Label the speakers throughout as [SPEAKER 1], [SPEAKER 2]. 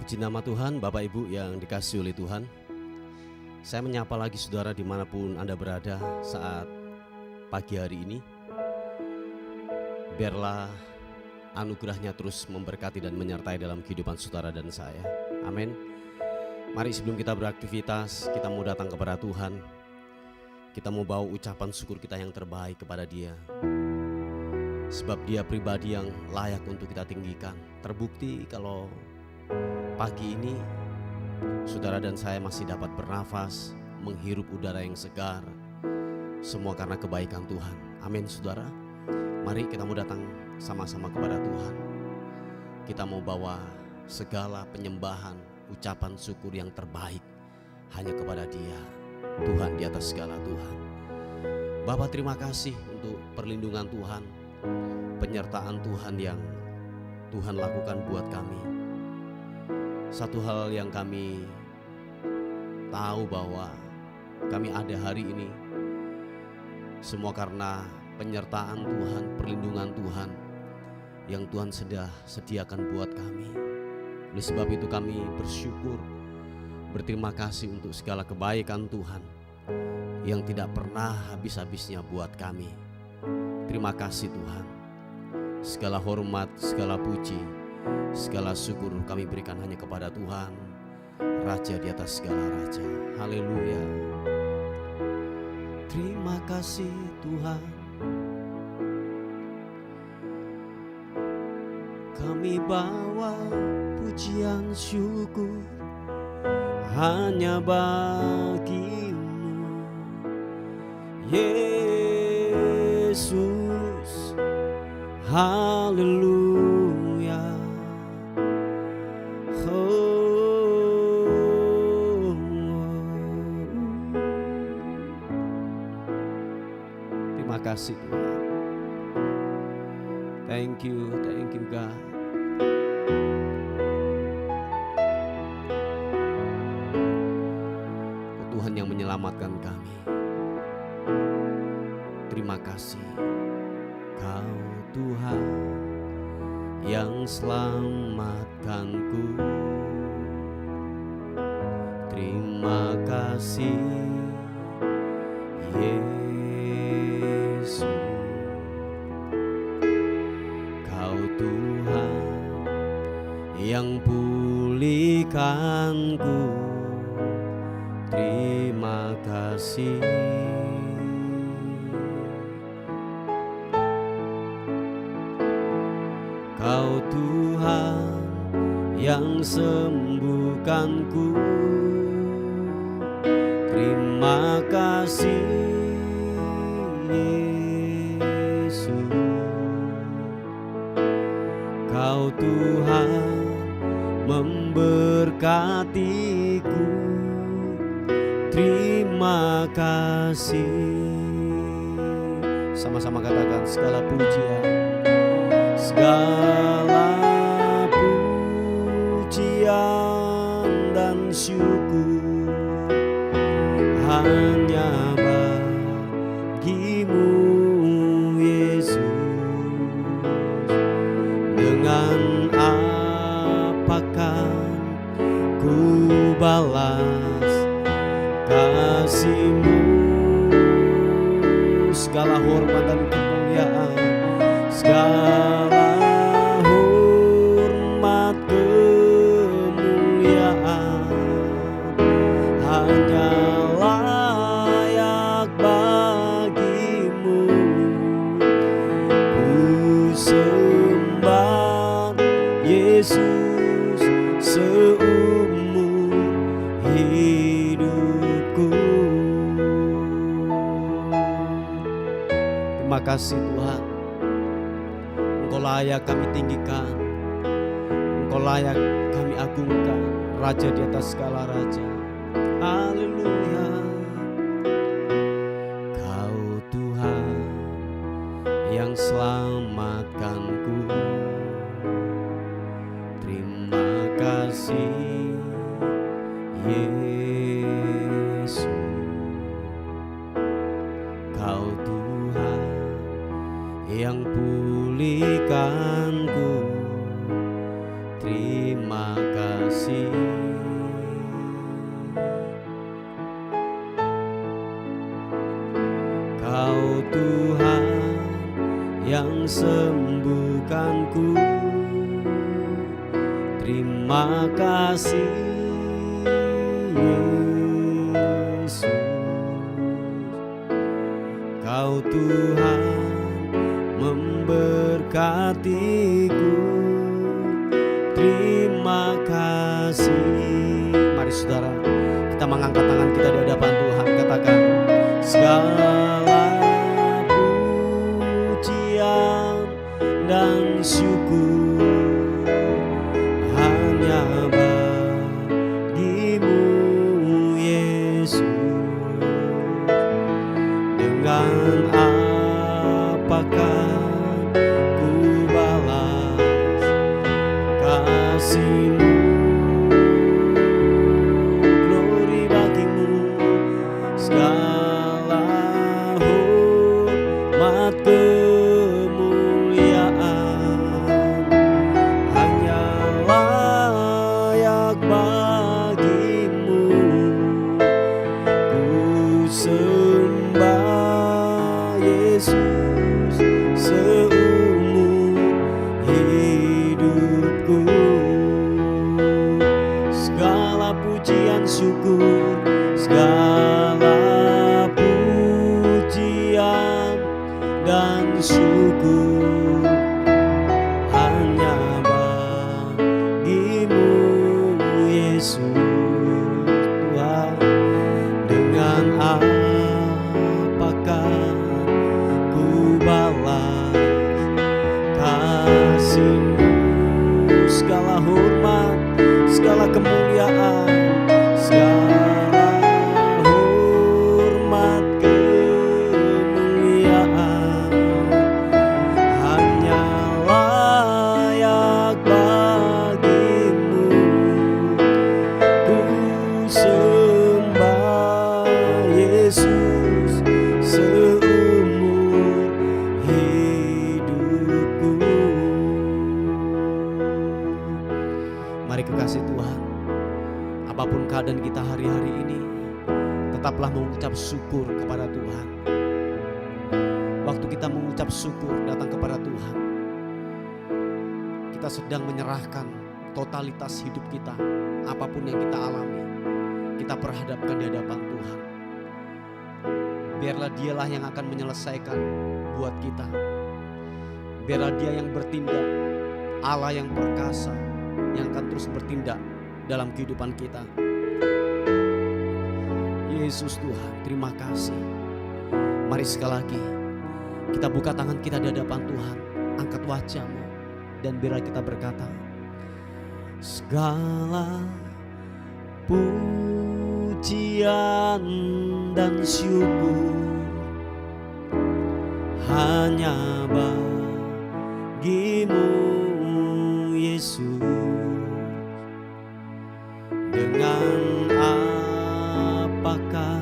[SPEAKER 1] Puji nama Tuhan, Bapak Ibu yang dikasihi oleh Tuhan. Saya menyapa lagi saudara dimanapun Anda berada saat pagi hari ini. Biarlah anugerahnya terus memberkati dan menyertai dalam kehidupan saudara dan saya. Amin. Mari sebelum kita beraktivitas, kita mau datang kepada Tuhan. Kita mau bawa ucapan syukur kita yang terbaik kepada Dia. Sebab Dia pribadi yang layak untuk kita tinggikan. Terbukti kalau pagi ini saudara dan saya masih dapat bernafas, menghirup udara yang segar. Semua karena kebaikan Tuhan. Amin saudara. Mari kita mau datang sama-sama kepada Tuhan. Kita mau bawa segala penyembahan, ucapan syukur yang terbaik hanya kepada Dia, Tuhan di atas segala Tuhan. Bapa, terima kasih untuk perlindungan Tuhan, penyertaan Tuhan yang Tuhan lakukan buat kami. Satu hal yang kami tahu bahwa kami ada hari ini semua karena penyertaan Tuhan, perlindungan Tuhan yang Tuhan sudah sediakan buat kami. Oleh sebab itu kami bersyukur, berterima kasih untuk segala kebaikan Tuhan yang tidak pernah habis-habisnya buat kami. Terima kasih Tuhan. Segala hormat, segala puji, segala syukur kami berikan hanya kepada Tuhan, Raja di atas segala raja. Haleluya. Terima kasih Tuhan. Kami bawa pujian syukur hanya bagimu, Yesus. Haleluya. Terima kasih Tuhan. Thank you God. Tuhan yang menyelamatkan kami. Terima kasih. Kau Tuhan yang selamatkanku. Terima kasih Yesus. Kau Tuhan yang pulihkanku. Terima kasih. Kau Tuhan yang sembuhkanku. Terima kasih Yesus. Kau Tuhan memberkatiku. Terima kasih. Sama-sama katakan segala pujian, segala pujian dan syukur hanya bagimu Yesus. Dengan apakah ku balas kasih-Mu? Segala hormat dan kemuliaan, segala hormat kemuliaan hanya layak bagimu. Ku sembah Yesus seumur hidupku. Terima kasih Tuhan. Engkau layak kami tinggikan, Engkau layak kami agungkan, Raja di atas segala raja. Haleluya. Kau Tuhan yang selamatkanku. Terima kasih Yesus. Kau Tuhan yang pulihkanku. Terima kasih sembuhkanku. Terima kasih Yesus, Kau Tuhan memberkatiku. Terima kasih. Mari saudara, kita mengangkat tangan kita di hadapan Tuhan. Katakan, segala pujian dan syukur hanya bagimu Yesus. Dengan apakah ku balas kasih-Mu? Glory bagimu, segala hormat kemuliaan hanya layak bagimu. Ku sembah Yesus seumur hidupku. Segala pujian syukur, segala pujian dan syukur hanya bagimu Yesus. Tuhan, dengan apakah ku balas kasih-Mu? Segala hormat, segala kemuliaan, segala hormat kemuliaan hanya layak bagimu. Ku sembah Yesus seumur hidupku. Mari kekasih Tuhan, apapun keadaan kita hari-hari ini, tetaplah mengucap syukur kepada Tuhan. Waktu kita mengucap syukur datang kepada Tuhan, kita sedang menyerahkan totalitas hidup kita. Apapun yang kita alami, kita perhadapkan di hadapan Tuhan. Biarlah Dialah yang akan menyelesaikan buat kita. Biarlah Dia yang bertindak, Allah yang perkasa, yang akan terus bertindak dalam kehidupan kita. Yesus Tuhan, terima kasih. Mari sekali lagi kita buka tangan kita di hadapan Tuhan. Angkat wajah-Mu dan biarlah kita berkata, segala pujian dan syukur hanya bagimu Yesus. Dengan apakah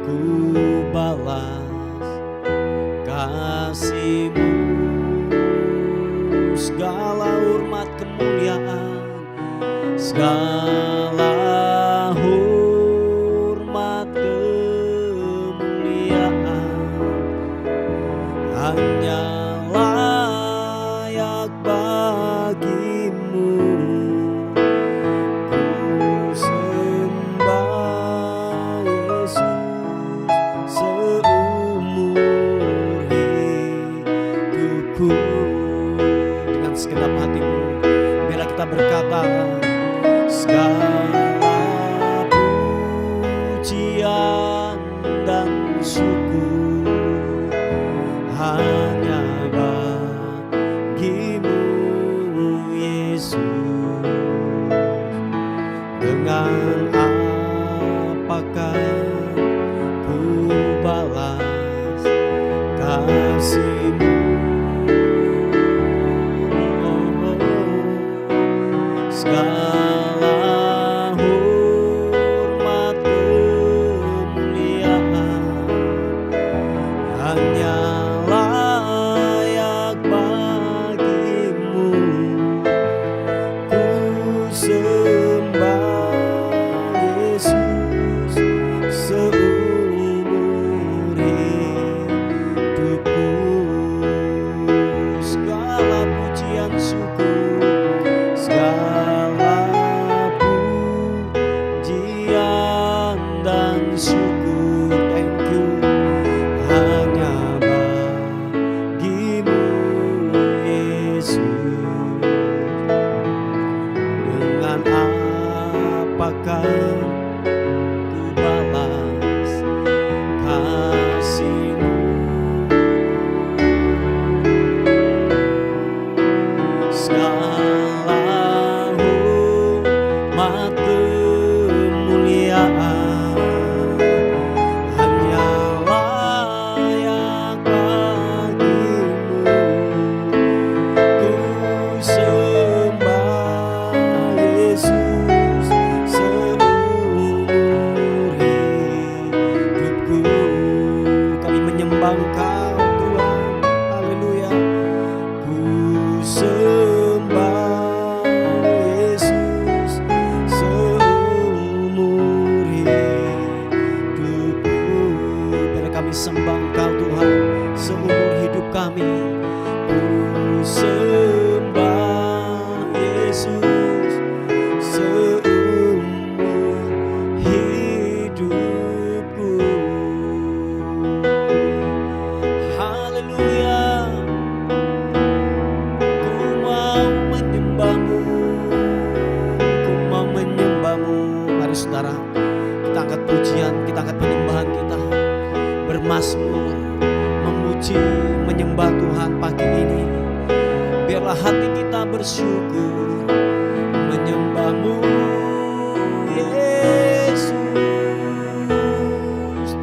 [SPEAKER 1] ku balas kasih-Mu? Segala hormat kemuliaan, segala hormat kemuliaan hanya layak bagimu. Ku sembah Yesus seumur hidupku. Dengan segenap hatimu, biarlah kita berkata, segala pujian dan syukur hanya bagimu Yesus. Dengan apakah ku balas kasih-Mu? Segala sembah Yesus seumur hidupku. Haleluya, ku mau menyembahmu, ku mau menyembahmu. Mari saudara, kita angkat pujian, kita angkat penyembahan kita, bermazmur, memuji, menyembah Tuhan pagi ini. Biarlah hati kita bersyukur, menyembahmu Yesus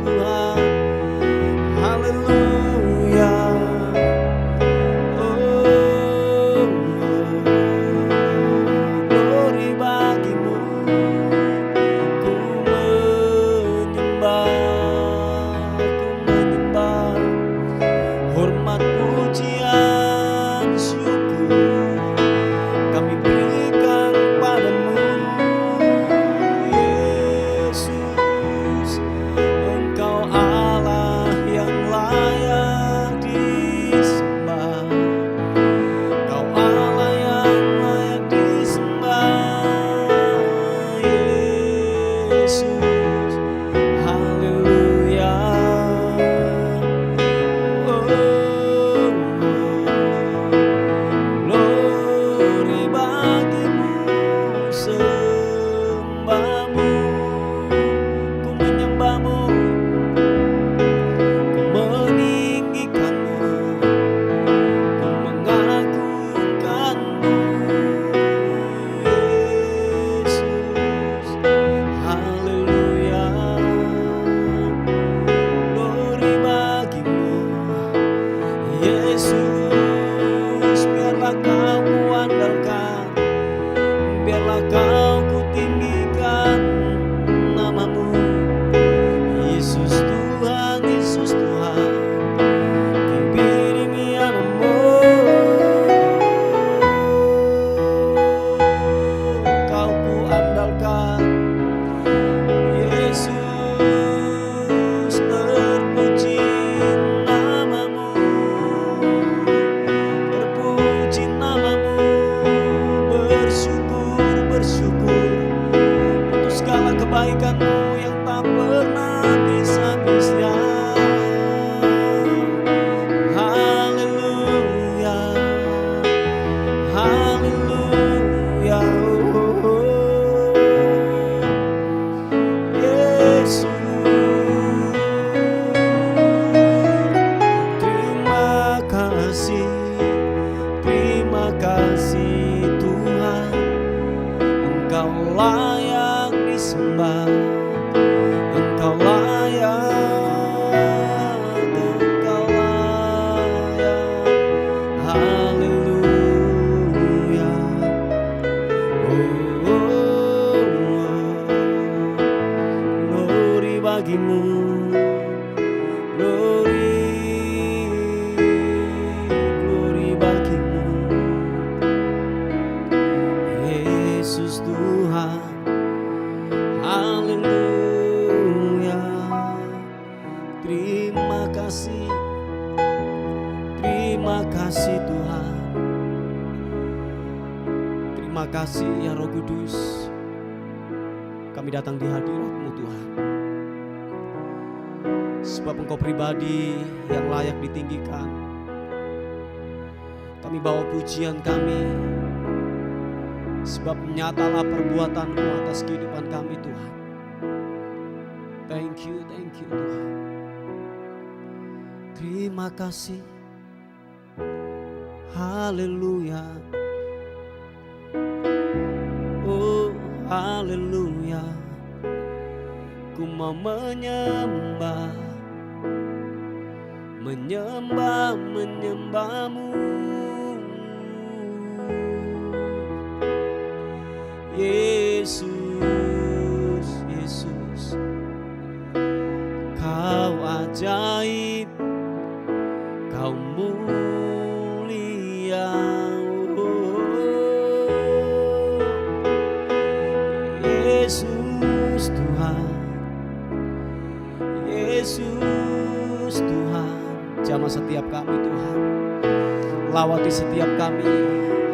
[SPEAKER 1] Tuhan. Haleluya. Oh, glory bagimu, ku menyembah, hormat pujian syukur kami berikan padamu Yesus. Engkau Allah yang layak disembah, Engkau Allah yang layak disembah Yesus. Haleluya. Glory bagimu, sembahmu, ku menyembahmu, ku meninggikanmu, ku mengagungkanmu Yesus. Haleluya. Glory bagimu Yesus. Biarlah kau kuandalkan, biarlah kau kutinggikan namamu Yesus Tuhan, Yesus Tuhan. Kibirimi anamu, kau kuandalkan Yesus. Terpuji namamu, terpuji namamu, bersyukur, bersyukur untuk segala kebaikanmu yang tak pernah bisa-bisa. Haleluya, haleluya, Yesus. Terima kasih Tuhan, Engkau layak disembah, Engkau layak, Engkau layak. Haleluya. Glory bagimu, glory bagimu Yesus Tuhan. Haleluya. Terima kasih Tuhan. Terima kasih ya Roh Kudus, kami datang di hadirat-Mu Tuhan, sebab Engkau pribadi yang layak ditinggikan. Kami bawa pujian kami, sebab nyatalah perbuatan-Mu atas kehidupan kami Tuhan. Thank you Tuhan. Terima kasih. Haleluya. Oh haleluya. Ku mau menyembahmu Yesus, Yesus. Kau ajaib, Kau mulia, Yesus Tuhan, Yesus Tuhan. Jamah setiap kami Tuhan.
[SPEAKER 2] lawati setiap kami.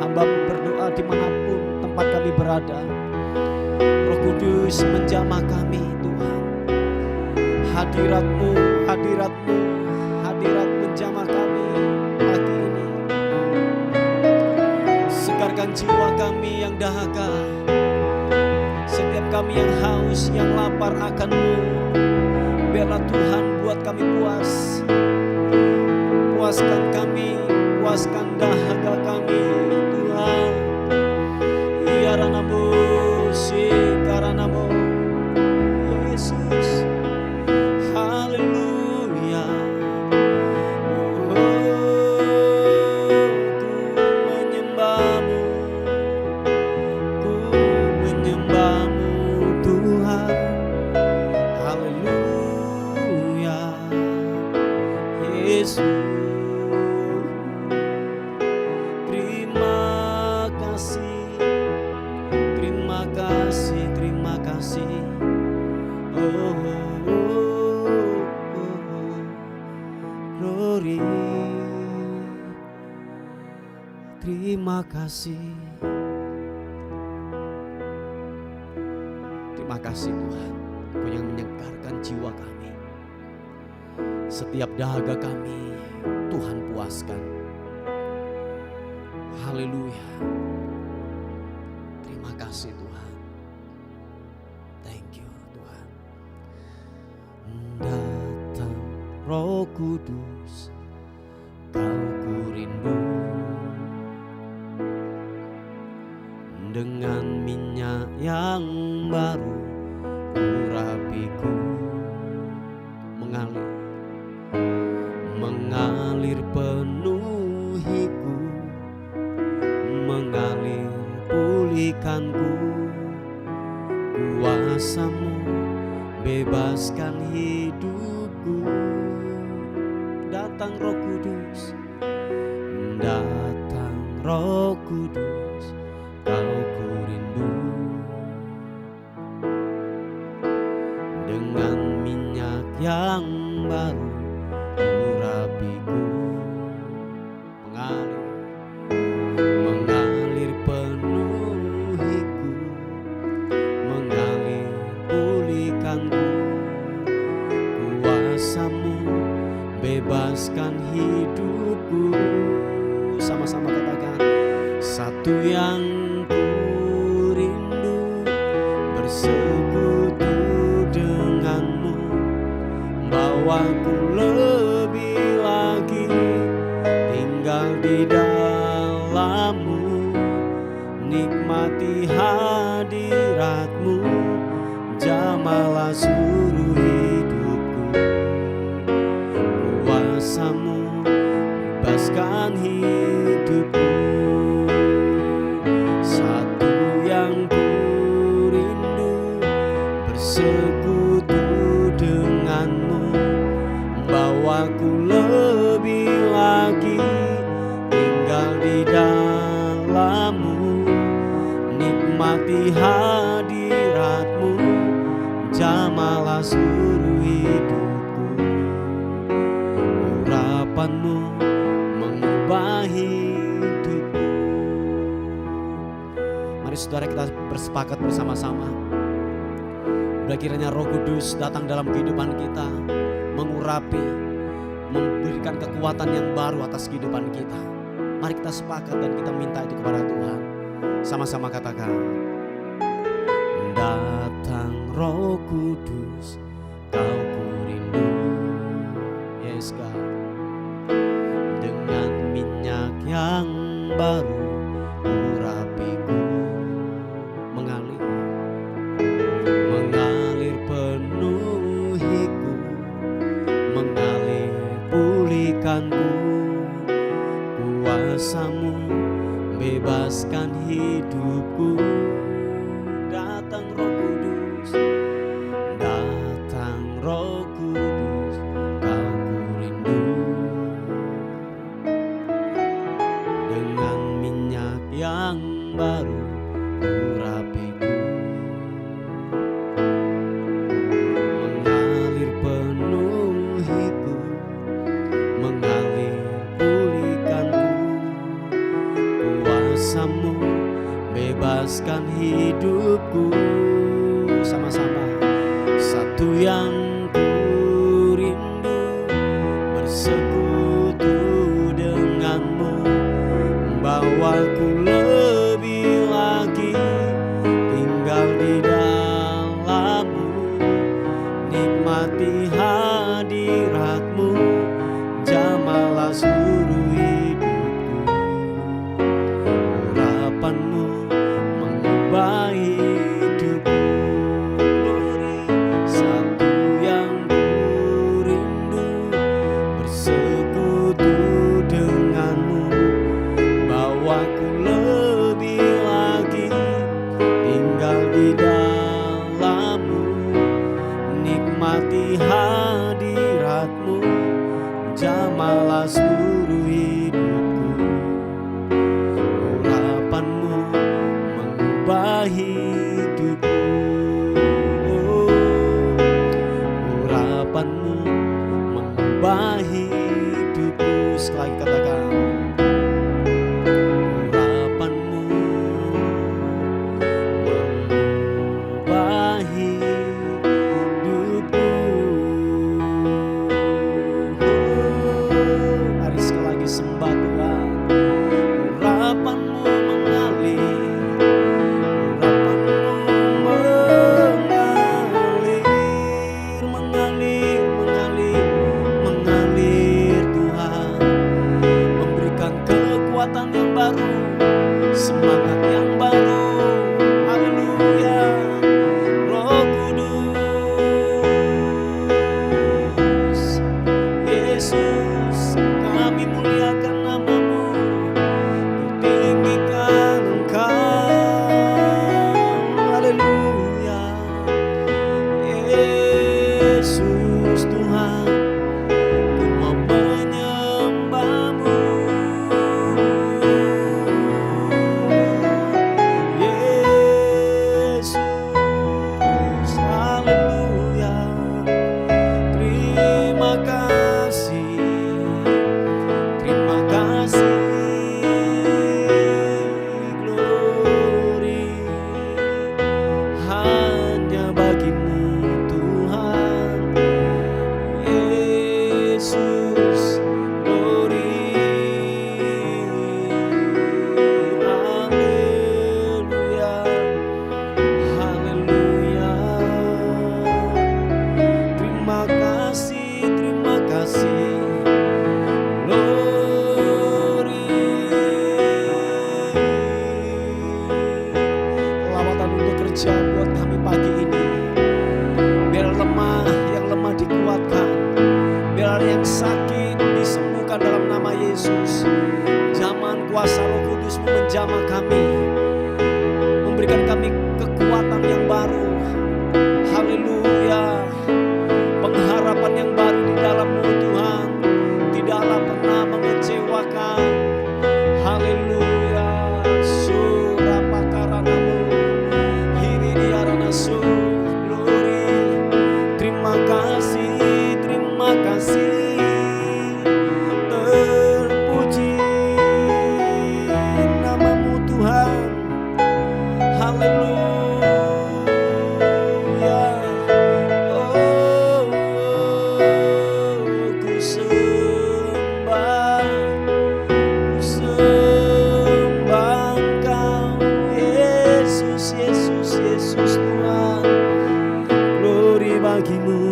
[SPEAKER 2] Hamba-Mu berdoa dimanapun tempat kami berada. Roh Kudus menjamah kami Tuhan. Hadirat-Mu, hadirat-Mu, hadirat menjamah kami pagi ini. Segarkan jiwa kami yang dahaga, setiap kami yang haus, yang lapar akan-Mu. Biarlah Tuhan buat kami puas. Puaskan kami, puaskan dahaga kami Tuhan. Ya Ranamu, Sikaranamu, Yesus. Haleluya. Oh, ku menyembah-Mu, ku menyembah-Mu Tuhan. Haleluya, Yesus. Terima kasih, terima kasih, terima kasih. Oh, oh, oh, oh. Glory. Terima kasih. Terima kasih Tuhan, Kau yang menyegarkan jiwa kami. Setiap dahaga kami Tuhan puaskan. Haleluya. Terima kasih Tuhan. Thank you Tuhan. Datang Roh Kudus, Kau ku rindu. Dengan minyak yang baru urapiku mengalir, mengalir penuhiku, mengalir pulihkanku. Kuasa-Mu bebaskan hidupku. Datang Roh Kudus, datang Roh Kudus, Kau ku rindu. Dengan minyak yang baru urapiku, mengalir, mengalir penuhiku, mengalir pulihkanku. Kuasa-Mu bebaskan hidupku. Sama-sama katakan. Satu yang ku rindu, bersekutu dengan-Mu, bawaku lebih lagi tinggal di dalam-Mu, nikmati hadirat-Mu, jamalah seluruh hidupku. Kuasa-Mu bebaskan hidupku. Satu yang ku rindu, bersekutu dengan-Mu, bawaku lebih lagi tinggal di dalam-Mu, nikmati hadirat-Mu, jamalah seluruh hidupku. Urapan-Mu mengubah hidupku. Mari saudara kita bersepakat bersama-sama. Udah kiranya Roh Kudus datang dalam kehidupan kita, mengurapi, memberikan kekuatan yang baru atas kehidupan kita. Mari kita sepakat dan kita minta itu kepada Tuhan. Sama-sama katakan. Datang Roh Kudus, Kau ku rindu. Yes God. Dengan minyak yang baru urapiku, mengalir, mengalir penuhiku, mengalir pulihkanku. Kuasa-Mu bebaskan hidupku. Datang Roh Kudus, datang Roh Kudus, Kau ku rindu. Dengan minyak yang baru urapiku, mengalir penuhiku, mengalir pulihkanku. kuasa-Mu bebaskan hidupku. Sama-sama. Satu yang ku rindu, bersekutu denganmu, bawaku lebih lagi tinggal di dalammu, nikmati hadiratmu, jamalah seluruh hidupku. Urapanmu mengubah hidupku. Glory. Satu yang ku rindu, bersekutu denganmu, bawaku lebih lagi tinggal di dalammu, nikmati hadiratmu, jamalah seluruh hidupku. Urapanmu mengubah hidupku. Urapanmu mengubah hidupku. Sekali katakan, urapanmu mengubah hidupku. Mari sekali lagi sembah Tuhan. Urapanmu mengalir, urapanmu mengalir Tuhan, memberikan kekuatan yang baru, semangat yang baru. Haleluya. Roh Kudus, Yesus, kami muliakan nama-Mu, tinggikan Engkau. Haleluya. Yesus Tuhan, ku mau menyembah-Mu. Yesus, haleluya. Terima kasih, terima kasih. Glory hanya bagi-Mu Tuhan. Yesus, glory. Haleluya, haleluya. Terima kasih, terima kasih. Glory. Lawatan untuk kerja buat kami pagi ini. Biar yang lemah dikuatkan, biar yang sakit disembuhkan dalam nama Yesus. Zaman kuasa Roh Kudus menjamah kami, memberikan kami kekuatan yang baru. Haleluya. Pengharapan yang baru di dalam-Mu Tuhan, tidaklah pernah mengecewakan. Haleluya. Surapakaranamu, hiridiaranasu. Glory. Terima kasih, terima kasih. Terpuji nama-Mu Tuhan. Haleluya. Oh, ku sembah Engkau. Yesus, Yesus, Yesus Tuhan. Glory bagi-Mu.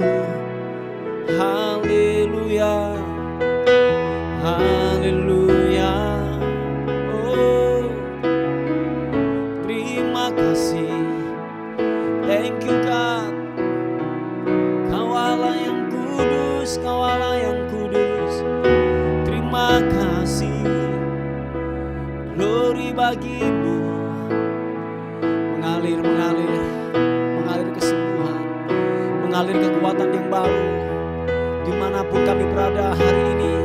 [SPEAKER 2] Haleluya, haleluya. Oh, terima kasih. Thank you God. Kau Allah yang kudus, Kau Allah yang kudus. Terima kasih. Glory bagi-Mu. Mengalir, mengalir, mengalir kesembuhan, mengalir kekuatan yang baru. Dimanapun kami berada hari ini,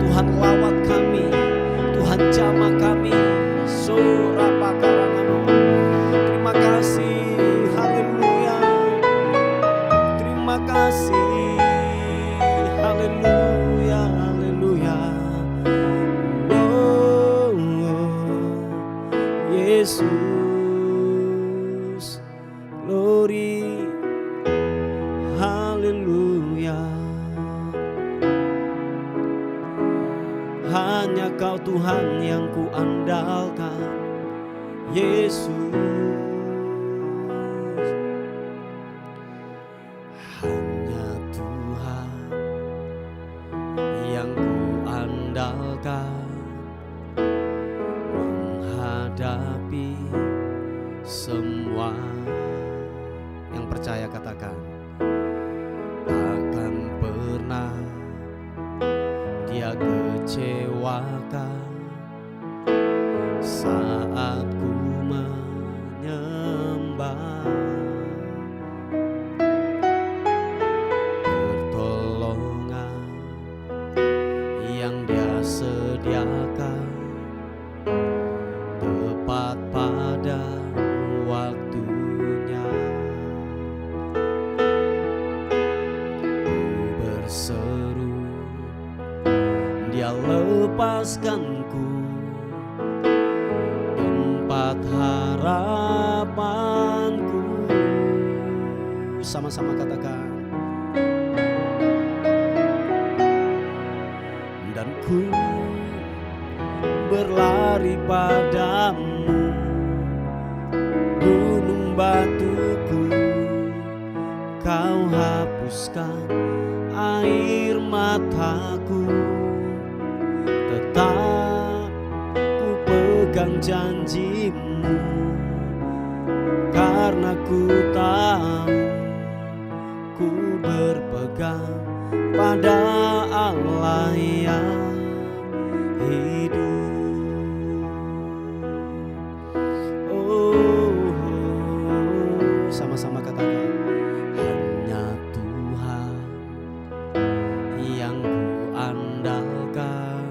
[SPEAKER 2] Tuhan lawat kami, Tuhan jamah kami. Surapakaranamu. Terima kasih. Haleluya. Terima kasih. Haleluya, haleluya. Oh, oh. Yesus. Glory, haleluya. Hanya Kau Tuhan yang ku andalkan, Yesus. Hanya Tuhan yang ku andalkan menghadapi semua. Yang percaya katakan, takkan pernah Dia kecewakan saat ku menyembah. Pertolongan yang Dia sediakan tepat pada waktunya. Ku berseru, Dia lepaskanku tempat harapanku. Sama-sama katakan. Dan ku berlari padamu, gunung batuku, Kau hapuskan air mataku. Tetap ku pegang janji-Mu, karena ku tahu ku berpegang pada Allah yang hidup. Oh, sama-sama katakan, hanya Tuhan yang ku andalkan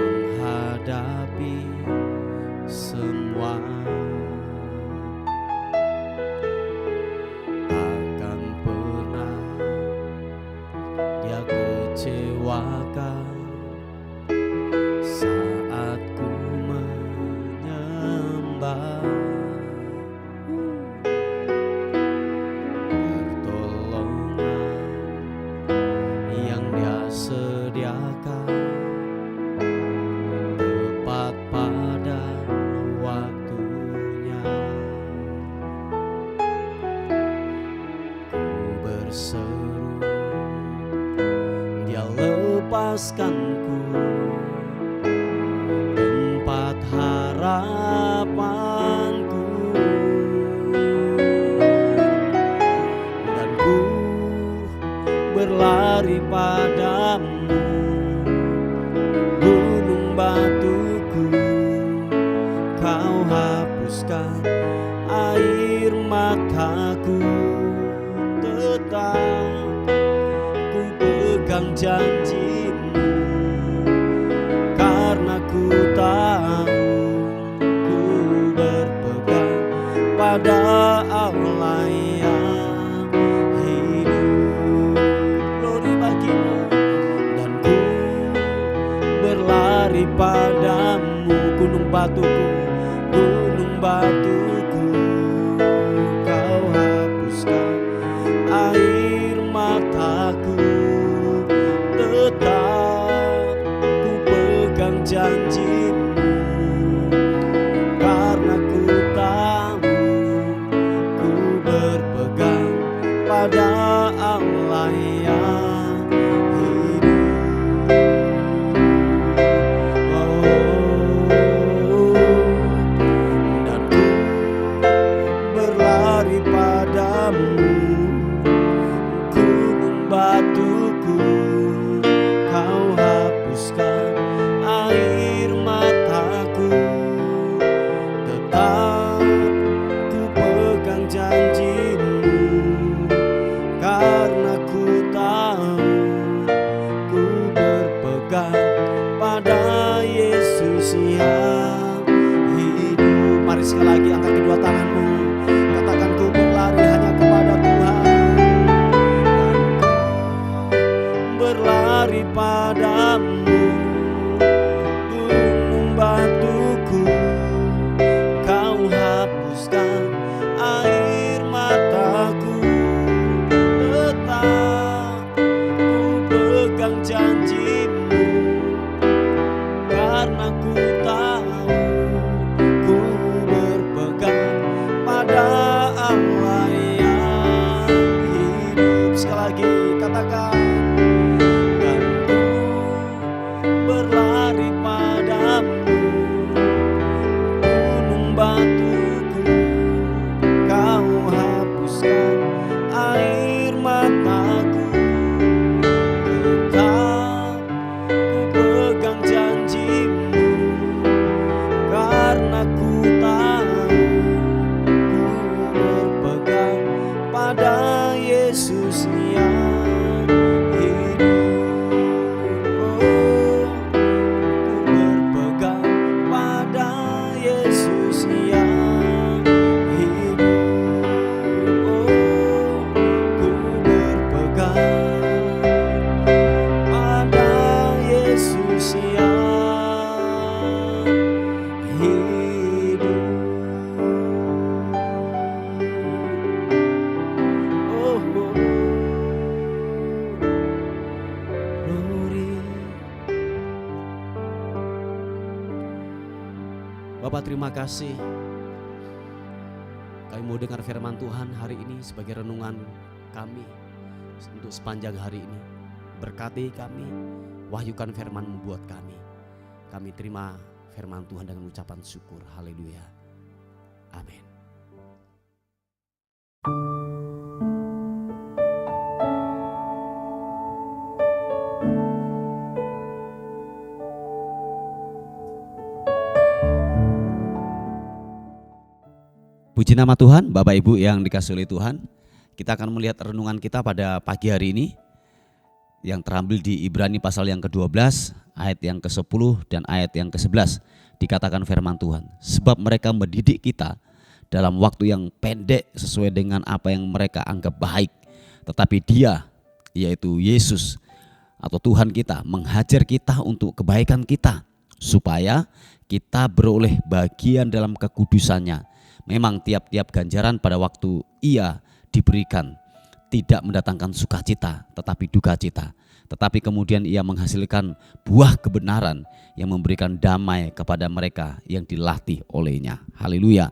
[SPEAKER 2] menghadapi semua. Takkan pernah Dia kecewakan saat ku menyembah. Pertolongan yang Dia sediakan tepat pada waktunya. Ku berseru, Dia lepaskanku tempat harapanku. Dan ku berlari padamu, gunung batuku, Kau hapuskan air mataku. Tetap ku pegang janji-Mu, karena ku tahu ku berpegang pada Allah yang hidup. Glory bagi-Mu. Dan ku berlari padamu, gunung batuku, gunung batuku, Kau hapuskan air mataku. Tetap ku pegang janji-Mu, karena ku tahu ku berpegang pada Allah yang hidup. Oh, dan ku berlari padamu, gunung batuku, Kau hapuskan air mataku. Tetap ku pegang janji-Mu, karena ku tahu ku berpegang pada Yesus yang hidup. Mari sekali lagi angkat kedua tanganmu, katakan, ku berlari hanya kepada Tuhan. Berlari padamu, gunung batuku, tahu ku berpegang pada Allah yang hidup. Sekali lagi katakan, dan ku berlari padamu, gunung batuku kau hapuskan air mataku. Tetap ku pegang janjimu, karena ku tahu ku berpegang pada Yesus yang hidup. Oh, ku berpegang pada Yesus yang hidup. Oh, ku berpegang pada Yesus yang hidup. Oh, glory. Bapak, terima kasih. Kami mau dengar firman Tuhan hari ini sebagai renungan kami untuk sepanjang hari ini. Berkati kami, wahyukan firman-Mu buat kami. Kami terima firman Tuhan dengan ucapan syukur. Haleluya. Amin. Puji nama Tuhan, Bapak Ibu yang dikasihi oleh Tuhan. Kita akan melihat renungan kita pada pagi hari ini yang terambil di Ibrani pasal yang ke-12, ayat yang ke-10 dan ayat yang ke-11. Dikatakan firman Tuhan, sebab mereka mendidik kita dalam waktu yang pendek sesuai dengan apa yang mereka anggap baik. Tetapi Dia, yaitu Yesus atau Tuhan kita, menghajar kita untuk kebaikan kita, supaya kita beroleh bagian dalam kekudusannya. Memang tiap-tiap ganjaran pada waktu ia diberikan tidak mendatangkan sukacita tetapi duka cita. Tetapi kemudian ia menghasilkan buah kebenaran yang memberikan damai kepada mereka yang dilatih olehnya. Haleluya.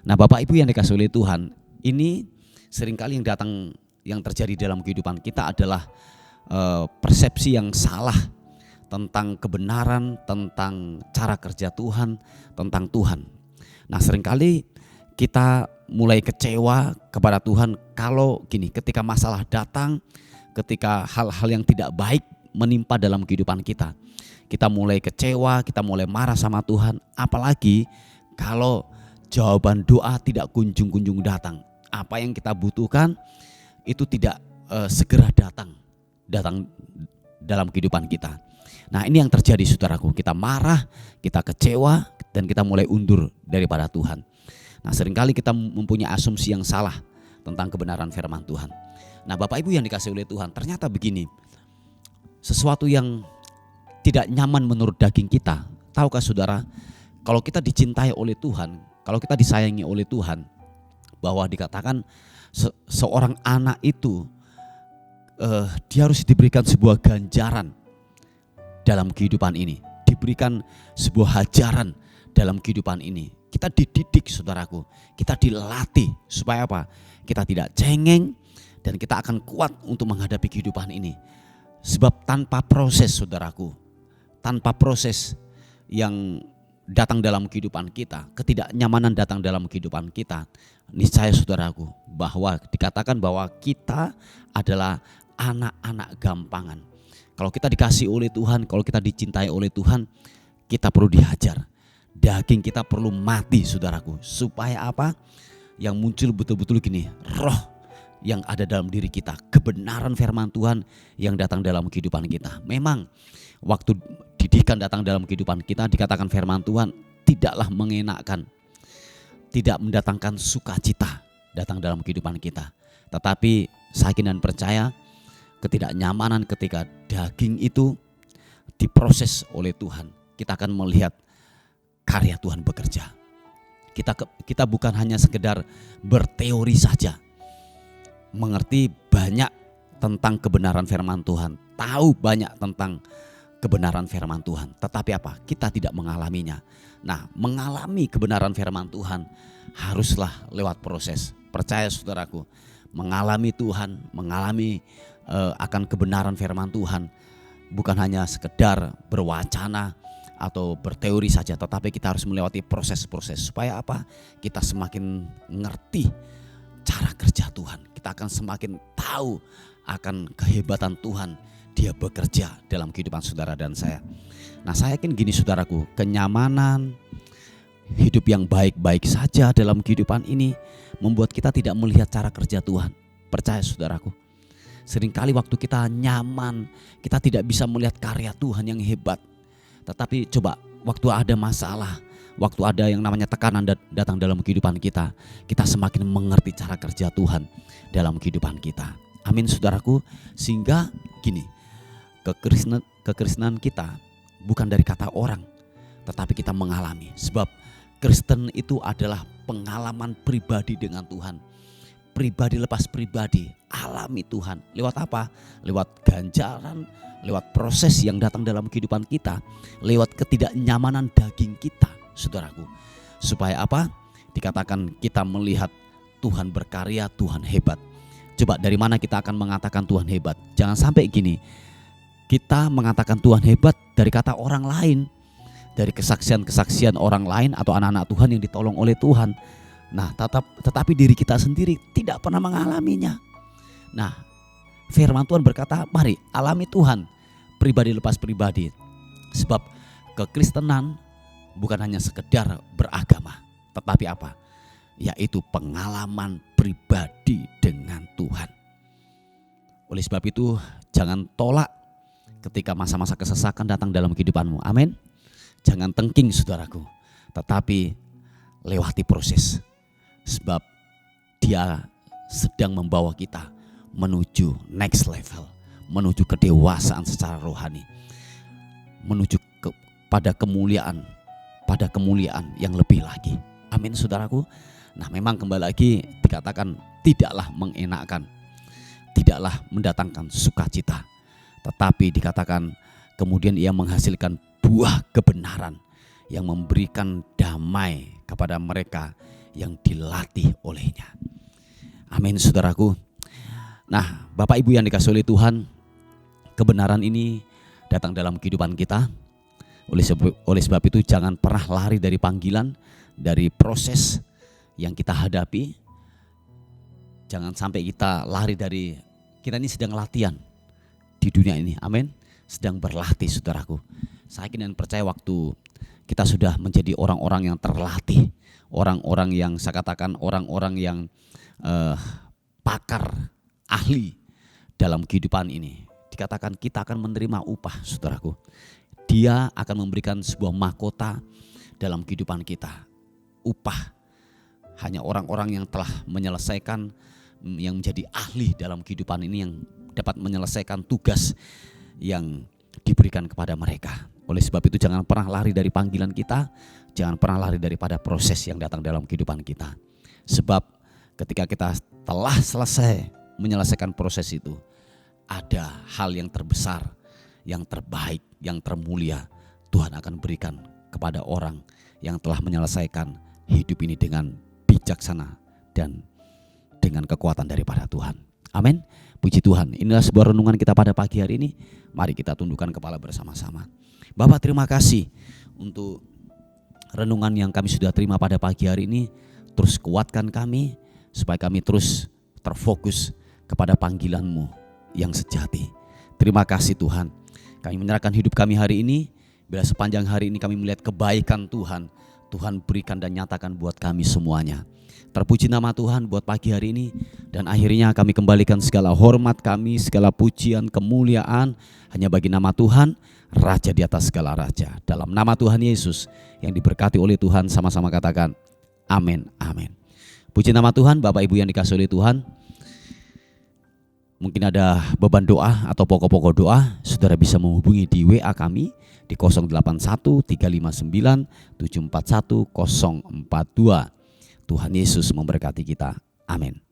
[SPEAKER 2] Nah, Bapak Ibu yang dikasihi oleh Tuhan, ini seringkali yang terjadi dalam kehidupan kita adalah persepsi yang salah tentang kebenaran, tentang cara kerja Tuhan, tentang Tuhan. Nah, seringkali kita mulai kecewa kepada Tuhan kalau gini, ketika masalah datang, ketika hal-hal yang tidak baik menimpa dalam kehidupan kita. Kita mulai kecewa, kita mulai marah sama Tuhan, apalagi kalau jawaban doa tidak kunjung-kunjung datang. Apa yang kita butuhkan itu tidak segera datang dalam kehidupan kita. Nah, ini yang terjadi saudaraku, kita marah, kita kecewa, dan kita mulai undur daripada Tuhan. Nah, seringkali kita mempunyai asumsi yang salah tentang kebenaran firman Tuhan. Nah, Bapak Ibu yang dikasihi oleh Tuhan, ternyata begini, sesuatu yang tidak nyaman menurut daging kita. Tahukah saudara, kalau kita dicintai oleh Tuhan, kalau kita disayangi oleh Tuhan, bahwa dikatakan seorang anak itu dia harus diberikan sebuah ganjaran dalam kehidupan ini, diberikan sebuah hajaran dalam kehidupan ini. Kita dididik saudaraku, kita dilatih supaya apa? Kita tidak cengeng dan kita akan kuat untuk menghadapi kehidupan ini. Sebab tanpa proses saudaraku, tanpa proses yang datang dalam kehidupan kita, ketidaknyamanan datang dalam kehidupan kita, niscaya saudaraku, bahwa dikatakan bahwa kita adalah anak-anak gampangan. Kalau kita dikasih oleh Tuhan, kalau kita dicintai oleh Tuhan, kita perlu dihajar. Daging kita perlu mati saudaraku. Supaya apa? Yang muncul betul-betul gini, roh yang ada dalam diri kita, kebenaran firman Tuhan yang datang dalam kehidupan kita. Memang waktu didikan datang dalam kehidupan kita, dikatakan firman Tuhan tidaklah mengenakkan, tidak mendatangkan sukacita datang dalam kehidupan kita. Tetapi saya yakin dan percaya, ketidaknyamanan ketika daging itu diproses oleh Tuhan, kita akan melihat karya Tuhan bekerja. Kita bukan hanya sekedar berteori saja, mengerti banyak tentang kebenaran firman Tuhan, tahu banyak tentang kebenaran firman Tuhan. Tetapi apa? Kita tidak mengalaminya. Nah, mengalami kebenaran firman Tuhan haruslah lewat proses. Percaya saudaraku, mengalami Tuhan, mengalami akan kebenaran firman Tuhan bukan hanya sekedar berwacana atau berteori saja, tetapi kita harus melewati proses-proses supaya apa? Kita semakin ngerti cara kerja Tuhan. Kita akan semakin tahu akan kehebatan Tuhan. Dia bekerja dalam kehidupan saudara dan saya. Nah, saya yakin gini saudaraku, kenyamanan hidup yang baik-baik saja dalam kehidupan ini membuat kita tidak melihat cara kerja Tuhan. Percaya saudaraku, seringkali waktu kita nyaman, kita tidak bisa melihat karya Tuhan yang hebat. Tetapi coba waktu ada masalah, waktu ada yang namanya tekanan datang dalam kehidupan kita, kita semakin mengerti cara kerja Tuhan dalam kehidupan kita. Amin saudaraku. Sehingga gini, kekristenan kita bukan dari kata orang, tetapi kita mengalami. Sebab Kristen itu adalah pengalaman pribadi dengan Tuhan. Pribadi lepas pribadi, alami Tuhan. Lewat apa? Lewat ganjaran, lewat proses yang datang dalam kehidupan kita, lewat ketidaknyamanan daging kita, saudaraku. Supaya apa? Dikatakan kita melihat Tuhan berkarya, Tuhan hebat. Coba dari mana kita akan mengatakan Tuhan hebat? Jangan sampai gini, kita mengatakan Tuhan hebat dari kata orang lain, dari kesaksian-kesaksian orang lain atau anak-anak Tuhan yang ditolong oleh Tuhan. Nah, tetapi diri kita sendiri tidak pernah mengalaminya. Nah, firman Tuhan berkata, mari alami Tuhan pribadi lepas pribadi. Sebab kekristenan bukan hanya sekedar beragama, tetapi apa? Yaitu pengalaman pribadi dengan Tuhan. Oleh sebab itu, jangan tolak ketika masa-masa kesesakan datang dalam kehidupanmu. Amin. Jangan tengking saudaraku, tetapi lewati proses. Sebab dia sedang membawa kita menuju next level, menuju kedewasaan secara rohani, menuju pada kemuliaan yang lebih lagi. Amin saudaraku. Nah, memang kembali lagi dikatakan tidaklah mengenakkan, tidaklah mendatangkan sukacita, tetapi dikatakan kemudian ia menghasilkan buah kebenaran yang memberikan damai kepada mereka yang dilatih olehnya. Amin saudaraku. Nah, Bapak Ibu yang dikasihi oleh Tuhan, kebenaran ini datang dalam kehidupan kita. Oleh sebab itu jangan pernah lari dari panggilan, dari proses yang kita hadapi. Jangan sampai kita lari dari, kita ini sedang latihan di dunia ini. Amin. Sedang berlatih saudaraku. Saya yakin dan percaya waktu kita sudah menjadi orang-orang yang terlatih, orang-orang yang saya katakan orang-orang yang pakar, ahli dalam kehidupan ini, dikatakan kita akan menerima upah saudaraku. Dia akan memberikan sebuah mahkota dalam kehidupan kita. Upah hanya orang-orang yang telah menyelesaikan, yang menjadi ahli dalam kehidupan ini, yang dapat menyelesaikan tugas yang diberikan kepada mereka. Oleh sebab itu jangan pernah lari dari panggilan kita, jangan pernah lari daripada proses yang datang dalam kehidupan kita. Sebab ketika kita telah selesai menyelesaikan proses itu, ada hal yang terbesar, yang terbaik, yang termulia Tuhan akan berikan kepada orang yang telah menyelesaikan hidup ini dengan bijaksana dan dengan kekuatan daripada Tuhan. Amin. Puji Tuhan. Inilah sebuah renungan kita pada pagi hari ini. Mari kita tundukkan kepala bersama-sama. Bapak, terima kasih untuk renungan yang kami sudah terima pada pagi hari ini. Terus kuatkan kami supaya kami terus terfokus kepada panggilan-Mu yang sejati. Terima kasih Tuhan. Kami menyerahkan hidup kami hari ini. Bila sepanjang hari ini kami melihat kebaikan Tuhan, Tuhan berikan dan nyatakan buat kami semuanya. Terpuji nama Tuhan buat pagi hari ini. Dan akhirnya kami kembalikan segala hormat kami, segala pujian, kemuliaan hanya bagi nama Tuhan, Raja di atas segala raja. Dalam nama Tuhan Yesus yang diberkati oleh Tuhan, sama-sama katakan amin, amin. Puji nama Tuhan. Bapak Ibu yang dikasihi oleh Tuhan, mungkin ada beban doa atau pokok-pokok doa, saudara bisa menghubungi di WA kami di 081 359 741 042. Tuhan Yesus memberkati kita. Amin.